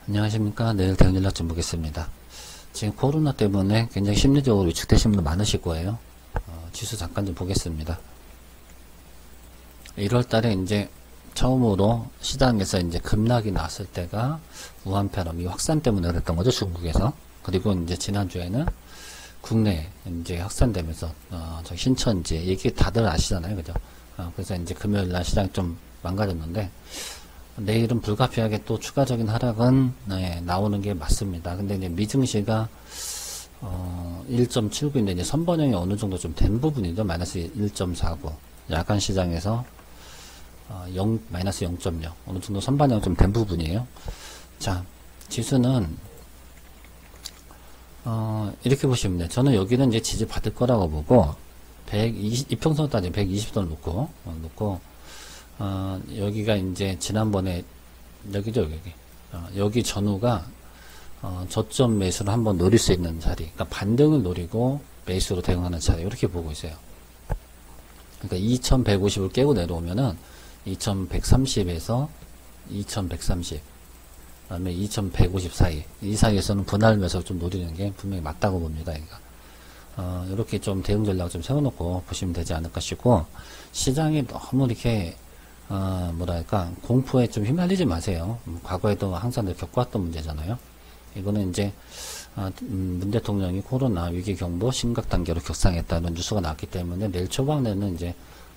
안녕하십니까. 내일 대응 연락 좀 보겠습니다. 지금 코로나 때문에 굉장히 심리적으로 위축되신 분들 많으실 거예요. 지수 잠깐 좀 보겠습니다. 1월 달에 이제 처음으로 시장에서 이제 급락이 났을 때가 우한폐렴, 이 확산 때문에 그랬던 거죠. 중국에서. 그리고 이제 지난주에는 국내 이제 확산되면서, 저 신천지, 얘기 다들 아시잖아요. 그죠? 그래서 이제 금요일 날 시장이 좀 망가졌는데, 내일은 불가피하게 또 추가적인 하락은 나오는 게 맞습니다. 근데 이제 미증시가 1.79인데 이제 선반영이 어느 정도 좀 된 부분이죠. 마이너스 1.49. 야간 시장에서 마이너스 0.0. 어느 정도 선반영 좀 된 부분이에요. 자, 지수는 이렇게 보시면 돼요. 저는 여기는 이제 지지 받을 거라고 보고 120, 이평선 따지면 120선을 놓고 여기가 이제 지난번에 여기죠, 여기 전후가 저점 매수를 한번 노릴 수 있는 자리, 그러니까 반등을 노리고 매수로 대응하는 자리, 이렇게 보고 있어요. 그러니까 2150을 깨고 내려오면은 2130에서 2130, 그 다음에 2150 사이, 이 사이에서는 분할 매수를 좀 노리는 게 분명히 맞다고 봅니다. 그러니까 이렇게 좀 대응 전략을 좀 세워놓고 보시면 되지 않을까 싶고, 시장이 너무 이렇게 뭐랄까, 공포에 좀 휘말리지 마세요. 과거에도 항상 겪어왔던 문제잖아요. 이거는 이제, 문 대통령이 코로나 위기 경보 심각 단계로 격상했다는 뉴스가 나왔기 때문에 내일 초반에는 이제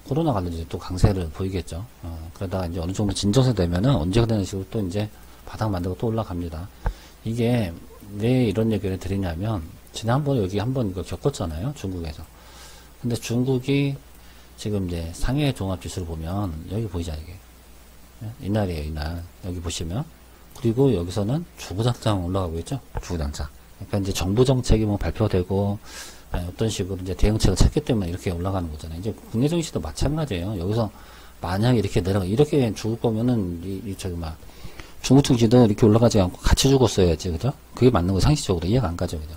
코로나 관련해서 또 강세를 보이겠죠. 그러다가 이제 어느 정도 진정세 되면은 언제가 되는 식으로 또 이제 바닥 만들고 또 올라갑니다. 이게 왜 이런 얘기를 드리냐면, 지난번에 여기 한번 이거 겪었잖아요. 중국에서. 근데 중국이 지금 이제 상해 종합지수를 보면 여기 보이죠, 이게. 이날이에요, 이날. 여기 보시면. 그리고 여기서는 주구장창 올라가고 있죠, 주구장창. 그러니까 이제 정부 정책이 뭐 발표되고, 어떤 식으로 이제 대응책을 찾기 때문에 이렇게 올라가는 거잖아요. 이제 국내 증시도 마찬가지예요. 여기서 만약에 이렇게 이렇게 죽을 거면은, 중국 증시도 이렇게 올라가지 않고 같이 죽었어야지, 그죠? 그게 맞는 거 상식적으로 이해가 안 가죠, 그죠?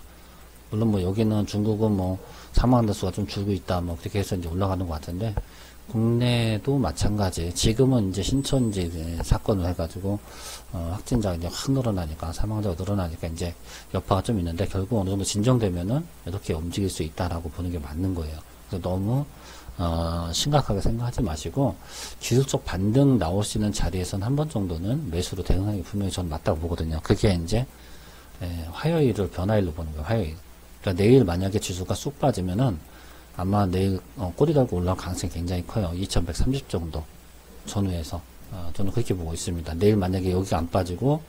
물론 뭐 여기는 중국은 뭐 사망자 수가 좀 줄고 있다, 뭐 그렇게 해서 이제 올라가는 것 같은데, 국내도 마찬가지. 지금은 이제 신천지 사건을 해가지고 확진자가 이제 확 늘어나니까, 사망자가 늘어나니까 이제 여파가 좀 있는데, 결국 어느 정도 진정되면은 이렇게 움직일 수 있다라고 보는 게 맞는 거예요. 그래서 너무 심각하게 생각하지 마시고, 기술적 반등 나올 수 있는 자리에서는 한 번 정도는 매수로 대응하는 게 분명히 저는 맞다고 보거든요. 그게 이제 화요일을 변화일로 보는 거예요. 화요일. 그러니까 내일 만약에 지수가 쑥 빠지면은 아마 내일 꼬리 달고 올라올 가능성이 굉장히 커요. 2130 정도 전후에서. 저는 그렇게 보고 있습니다. 내일 만약에 여기가 안 빠지고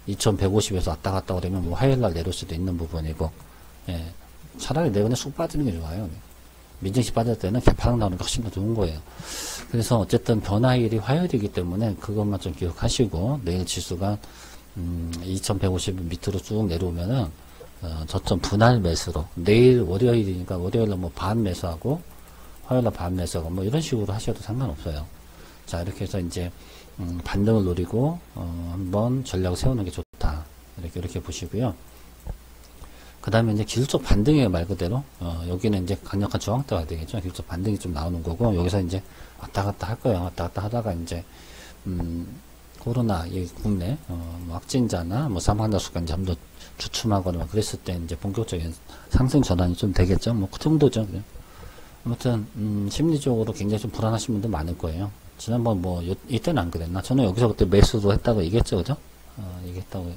2150에서 왔다 갔다 그러면 뭐 화요일 날 내려올 수도 있는 부분이고, 차라리 내일에 쑥 빠지는 게 좋아요. 민증시 빠질 때는 개파락 나오는 게 훨씬 더 좋은 거예요. 그래서 어쨌든 변화일이 화요일이기 때문에 그것만 좀 기억하시고, 내일 지수가 2150 밑으로 쭉 내려오면은 저점 분할 매수로, 내일 월요일이니까 월요일날 뭐 반 매수하고 화요일날 반 매수하고 뭐 이런 식으로 하셔도 상관없어요. 자, 이렇게 해서 이제 반등을 노리고 한번 전략을 세우는 게 좋다, 이렇게 보시고요. 그 다음에 이제 기술적 반등이에요. 말 그대로 여기는 이제 강력한 저항대가 되겠죠. 기술적 반등이 좀 나오는 거고, 여기서 이제 왔다 갔다 할 거예요. 왔다 갔다 하다가 이제 코로나 국내 뭐 확진자나 뭐 사망자 수가 이제 한번 주춤하거나 그랬을 때 이제 본격적인 상승 전환이 좀 되겠죠. 뭐 그 정도죠. 그냥. 아무튼 심리적으로 굉장히 좀 불안하신 분들 많을 거예요. 지난번 뭐 이때는 안 그랬나? 저는 여기서 그때 매수도 했다고 얘기했죠, 그죠? 얘기했다고,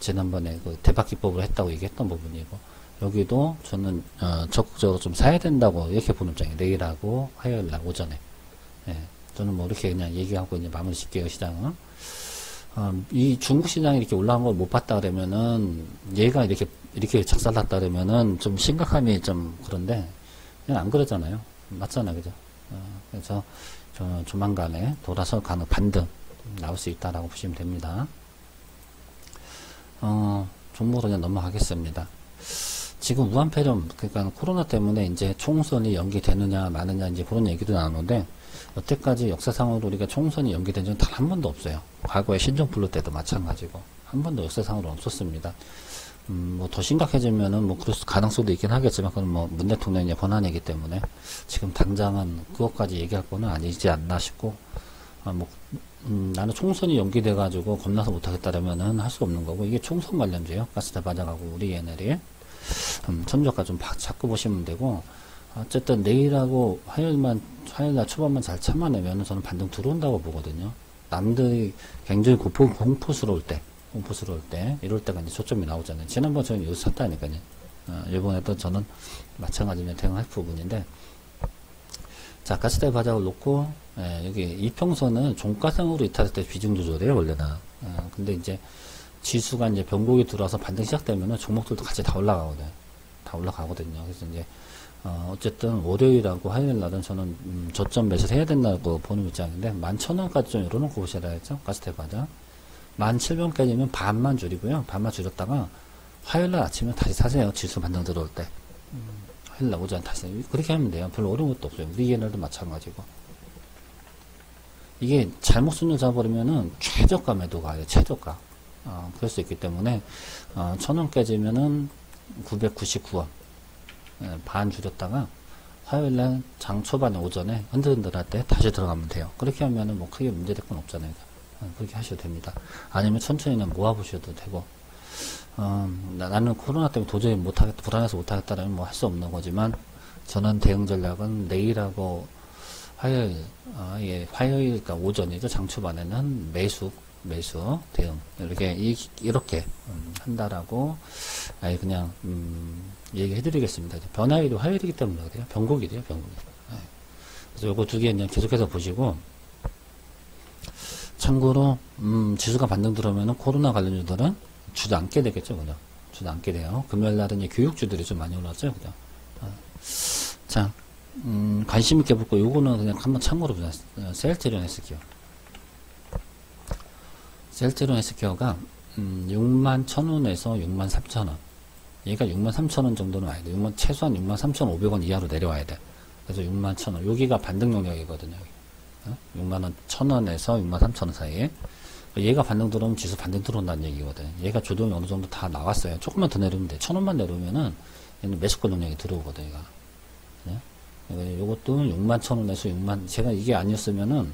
지난번에 그 대박 기법으로 했다고 얘기했던 부분이고, 여기도 저는 적극적으로 좀 사야 된다고 이렇게 보는 입장이에요. 내일하고 화요일날 오전에. 저는 뭐 이렇게 그냥 얘기하고 이제 마무리 짓게요, 시장은. 이 중국 시장이 이렇게 올라간 걸 못 봤다 그러면은, 얘가 이렇게 작살났다 그러면은 좀 심각함이 좀 그런데, 그냥 안 그러잖아요. 맞잖아요, 그죠? 그래서 조만간에 돌아서 가는 반등 나올 수 있다라고 보시면 됩니다. 종목으로 그냥 넘어가겠습니다. 지금 우한폐렴, 그러니까 코로나 때문에 이제 총선이 연기되느냐 마느냐 이제 그런 얘기도 나오는데, 여태까지 역사상으로 우리가 총선이 연기된 적은 단 한 번도 없어요. 과거에 신종플루 때도 마찬가지고 한 번도 역사상으로 없었습니다. 뭐 더 심각해지면은 뭐 그럴 가능성도 있긴 하겠지만, 그건 뭐 문 대통령의 권한이기 때문에 지금 당장은 그것까지 얘기할 거는 아니지 않나 싶고, 나는 총선이 연기돼가지고 겁나서 못하겠다라면은 할 수 없는 거고, 이게 총선 관련주예요. 가스대 바닥하고 우리 ENL이. 천저가 좀 자꾸 보시면 되고, 어쨌든 내일하고 화요일날 초반만 잘 참아내면 저는 반등 들어온다고 보거든요. 남들이 굉장히 공포스러울 때, 이럴 때가 이제 초점이 나오잖아요. 지난번 저는 여기서 샀다니까요. 이번에도 저는 마찬가지로 대응할 부분인데, 자, 가스대 바닥을 놓고, 여기 이평선은 종가상으로 이탈할 때 비중 조절이에요, 원래는. 근데 이제 지수가 이제 변곡이 들어와서 반등 시작되면은 종목들도 같이 다 올라가거든요. 그래서 이제, 어쨌든 월요일하고 화요일 날은 저는 저점 매수를 해야 된다고 보는 입장인데, 11,000원까지 좀 열어놓고 보셔야겠죠? 가스대 바닥. 17,000원까지면 반만 줄이고요. 반만 줄였다가, 화요일 날 아침에 다시 사세요. 지수 반등 들어올 때. 화요일 날 오전 다시. 그렇게 하면 돼요. 별로 어려운 것도 없어요. 우리 ENL도 마찬가지고. 이게 잘못 순을 잡아버리면은 최저가 매도가 아니에요. 최저가. 그럴 수 있기 때문에, 1,000원 깨지면은 999원. 반 줄였다가, 화요일 날 장 초반에 오전에 흔들흔들할 때 다시 들어가면 돼요. 그렇게 하면은 뭐 크게 문제될 건 없잖아요. 그렇게 하셔도 됩니다. 아니면 천천히 그냥 모아보셔도 되고, 나는 코로나 때문에 도저히 못하겠다, 불안해서 못하겠다라면 뭐 할 수 없는 거지만, 저는 대응 전략은 내일하고 화요일, 화요일, 그러니까 오전이죠. 장 초반에는 매수 대응. 이렇게 한다라고, 그냥, 얘기해 드리겠습니다. 변화일이 화요일이기 때문에 그래요. 변곡일이에요, 변곡일. 그래서 요거 두 개 그냥 계속해서 보시고, 참고로, 지수가 반등 들어오면은 코로나 관련주들은 주도 않게 되겠죠, 그죠? 주도 않게 돼요. 금요일 날은 교육주들이 좀 많이 올랐죠, 그죠? 자, 관심 있게 볼거 요거는 그냥 한번 참고로 보자. 셀트리온 헬스케어. 셀트리온 헬스케어가 61,000원에서 63,000원. 얘가 63,000원 정도는 와야 돼. 최소한 63,500원 이하로 내려와야 돼. 그래서 61,000원. 여기가 반등 영역이거든요. 61,000원에서 63,000원 사이에. 얘가 반등 들어오면 지수 반등 들어온다는 얘기거든. 얘가 조정이 어느 정도 다 나왔어요. 조금만 더 내려오면 돼. 1,000원만 내려오면은 얘는 매수권 영역이 들어오거든, 얘가. 요것도 61,000원에서 제가 이게 아니었으면은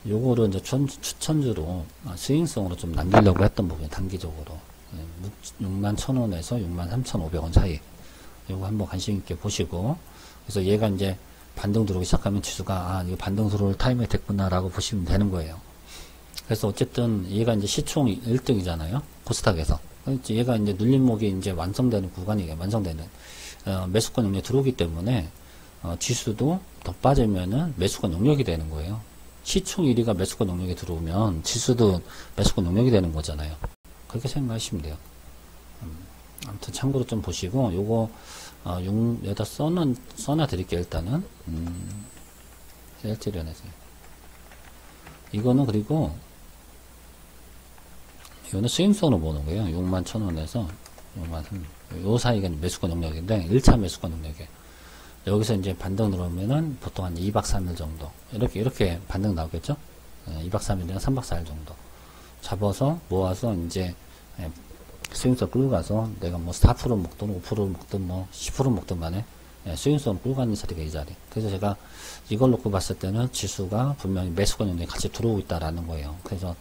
요거를 이제 추천주로 스윙성으로 좀 남기려고 했던 부분이 단기적으로 61,000원에서 63,500원 사이. 요거 한번 관심 있게 보시고, 그래서 얘가 이제 반등 들어오기 시작하면 지수가 이거 반등 들어올 타이밍이 됐구나라고 보시면 되는 거예요. 그래서 어쨌든 얘가 이제 시총 1등이잖아요. 코스닥에서. 얘가 이제 눌림목이 이제 완성되는 구간이에요. 완성되는 매수권 영역에 들어오기 때문에 지수도 더 빠지면은 매수권 영역이 되는 거예요. 시총 1위가 매수권 영역에 들어오면 지수도 매수권 영역이 되는 거잖아요. 그렇게 생각하시면 돼요. 아무튼 참고로 좀 보시고, 요거 여기다 써놔 드릴게요. 일단은 셀트리온에서 이거는, 그리고 이거는 스윙성으로 보는 거예요. 61,000원에서 63,000원. 요 사이가 매수권 영역인데 1차 매수권 영역에 여기서 이제 반등 들어오면은 보통 한 2박 3일 정도 이렇게 반등 나오겠죠. 2박 3일이나 3박 4일 정도 잡아서 모아서 이제 스윙성 끌고 가서 내가 뭐 4% 먹든 5% 먹든 뭐 10% 먹든 간에 스윙성 끌고 가는 자리가 이 자리. 그래서 제가 이걸 놓고 봤을 때는 지수가 분명히 매수권 영역에 같이 들어오고 있다라는 거예요. 그래서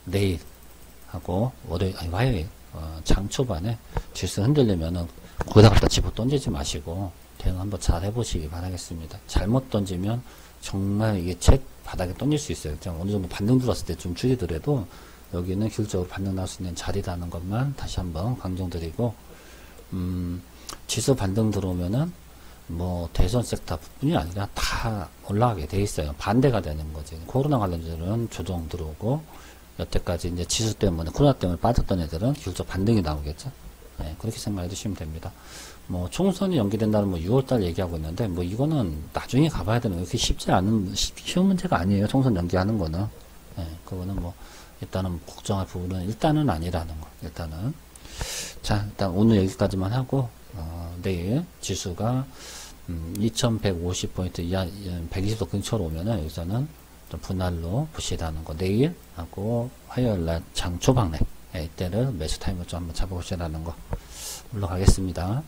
내일 하고 화요일 장 초반에 지수 흔들리면은 거기다 갖다 집어 던지지 마시고 대응 한번 잘 해보시기 바라겠습니다. 잘못 던지면 정말 이게 책 바닥에 던질 수 있어요. 어느 정도 반등 들어왔을 때 좀 줄이더라도 여기는 기술적으로 반등 나올 수 있는 자리라는 것만 다시 한번 강조드리고, 지수 반등 들어오면은 뭐 대선 섹터 뿐이 아니라 다 올라가게 돼 있어요. 반대가 되는 거지. 코로나 관련주들은 조정 들어오고, 여태까지 이제 지수 때문에, 코로나 때문에 빠졌던 애들은 기술적 반등이 나오겠죠. 그렇게 생각해 주시면 됩니다. 뭐 총선이 연기된다는 뭐 6월달 얘기하고 있는데, 뭐 이거는 나중에 가봐야 되는 거, 그렇게 쉬운 문제가 아니에요. 총선 연기하는 거는. 그거는 뭐 일단은 걱정할 부분은 일단은 아니라는 거. 일단은 자, 일단 오늘 여기까지만 하고, 내일 지수가 2150포인트 이하 120도 근처로 오면은 여기서는 좀 분할로 보시라는 거. 내일 하고 화요일날 장 초반에 이때를 매수 타임을 좀 한번 잡아보시라는 거. 올라가겠습니다.